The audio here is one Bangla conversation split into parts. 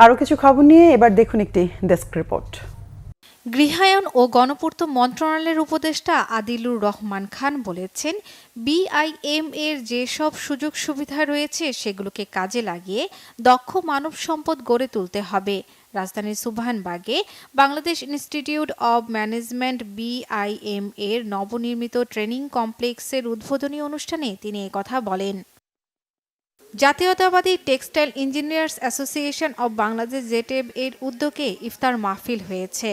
আরও কিছু খবর নিয়ে এবার দেখুন একটি ডেস্ক রিপোর্ট। গৃহায়ন ও গণপূর্ত মন্ত্রণালয়ের উপদেষ্টা আদিলুর রহমান খান বলেছেন, বিআইএম এর যেসব সুযোগ সুবিধা রয়েছে সেগুলোকে কাজে লাগিয়ে দক্ষ মানব সম্পদ গড়ে তুলতে হবে। রাজধানীর সুবহানবাগে Bangladesh institute of management BIM এর নবনির্মিত ট্রেনিং কমপ্লেক্সের উদ্বোধনী অনুষ্ঠানে তিনি একথা বলেন। জাতীয়তাবাদী textile engineers association of Bangladesh জেটেব এর উদ্যোগে ইফতার মাহফিল হয়েছে।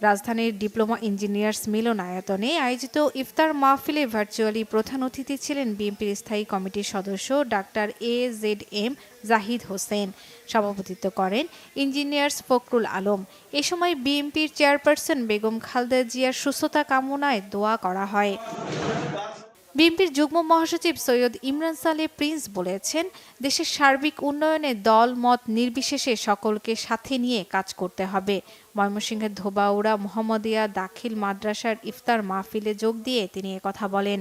রাজধানীর ডিপ্লোমা ইঞ্জিনিয়ার্স মিলনায়তনে আয়োজিত ইফতার মাহফিলে ভার্চুয়ালি প্রধান অতিথি ছিলেন বিএনপির স্থায়ী কমিটির সদস্য ডাক্তার AZM জাহিদ হোসেন। সভাপতিত্ব করেন ইঞ্জিনিয়ার্স ফখরুল আলম। এ সময় বিএনপির চেয়ারপারসন বেগম খালেদা জিয়ার সুস্থতা কামনায় দোয়া করা হয়। বিএনপির যুগ্ম মহাসচিব সৈয়দ ইমরান সালেহ প্রিন্স বলেছেন, দেশের সার্বিক উন্নয়নে দল মত নির্বিশেষে সকলকে সাথে নিয়ে কাজ করতে হবে। ময়মনসিংহের ধোবাউড়া মোহাম্মদিয়া দাখিল মাদ্রাসার ইফতার মাহফিলে যোগ দিয়ে তিনি একথা বলেন।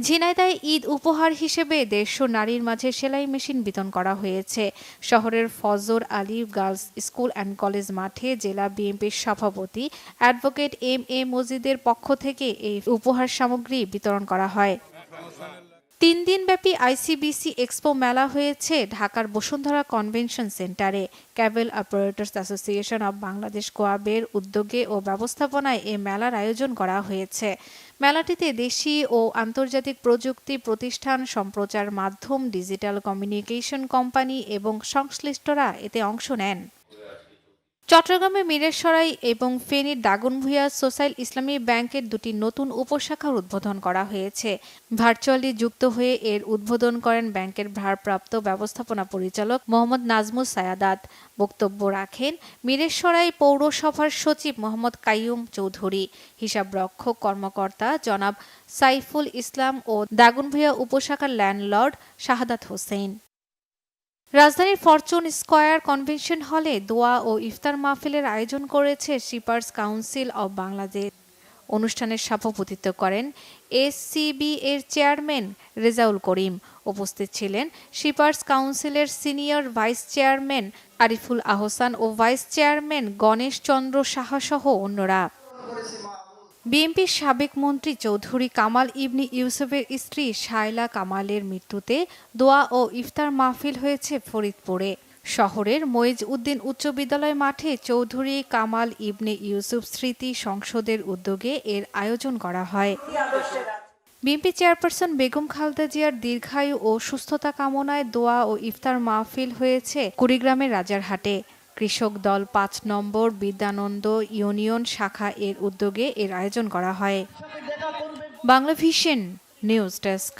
ঝিনাইদহে ঈদ উপহার হিসেবে 150 নারীর মাঝে সেলাই মেশিন বিতরণ করা হয়েছে। শহরের ফজর Ali girls school and college মাঠে জেলা বিএনপির সভাপতি অ্যাডভোকেট MA মজিদের পক্ষ থেকে এই উপহার সামগ্রী বিতরণ করা হয়। 3 দিনব্যাপী ICBC এক্সপো মেলা হয়েছে ঢাকার বসুন্ধরা কনভেনশন সেন্টারে। Cable operators association of Bangladesh কোয়াবের উদ্যোগে ও ব্যবস্থাপনায় এ মেলার আয়োজন করা হয়েছে। মেলাটিতে দেশি ও আন্তর্জাতিক প্রযুক্তি প্রতিষ্ঠান, সম্প্রচার মাধ্যম, ডিজিটাল কমিউনিকেশন কোম্পানি এবং সংশ্লিষ্টরা এতে অংশ নেন। চট্টগ্রামে মিরেরসরাই এবং ফেনীর দাগনভূঞা সোসাইল ইসলামী ব্যাংকের 2টি নতুন উপশাখার উদ্বোধন করা হয়েছে। ভার্চুয়ালি যুক্ত হয়ে এর উদ্বোধন করেন ব্যাংকের ভারপ্রাপ্ত ব্যবস্থাপনা পরিচালক মোহাম্মদ নাজমুস সায়াদাত। বক্তব্য রাখেন মিরেরসরাই পৌরসভার সচিব মোহাম্মদ কাইয়ুম চৌধুরী, হিসাবরক্ষক কর্মকর্তা জনাব সাইফুল ইসলাম ও দাগনভূঞা উপশাখার ল্যান্ডলর্ড শাহাদাত হোসেন। রাজধানীর ফরচুন স্কয়ার কনভেনশন হলে দোয়া ও ইফতার মাহফিলের আয়োজন করেছে শিপার্স কাউন্সিল অব বাংলাদেশ। অনুষ্ঠানের সভাপতিত্ব করেন SCB এর চেয়ারম্যান রেজাউল করিম। উপস্থিত ছিলেন শিপার্স কাউন্সিলের senior vice chairman Ariful Ahsan ও ভাইস চেয়ারম্যান গণেশ চন্দ্র সাহা সহ অন্যরা। বিএনপির সাবেক মন্ত্রী চৌধুরী কামাল ইবনে ইউসুফের স্ত্রী শায়লা কামালের মৃত্যুতে দোয়া ও ইফতার মাহফিল হয়েছে ফরিদপুরে। শহরের মইজ উদ্দিন উচ্চ বিদ্যালয় মাঠে চৌধুরী কামাল ইবনে ইউসুফ স্মৃতি সংসদের উদ্যোগে এর আয়োজন করা হয়। বিএনপি চেয়ারপারসন বেগম খালেদা জিয়ার দীর্ঘায়ু ও সুস্থতা কামনায় দোয়া ও ইফতার মাহফিল হয়েছে কুড়িগ্রামের রাজারহাটে। কৃষক দল 5 নম্বর বিদ্যানন্দ ইউনিয়ন শাখা এর উদ্যোগে এর আয়োজন করা হয়। Banglavision news desk.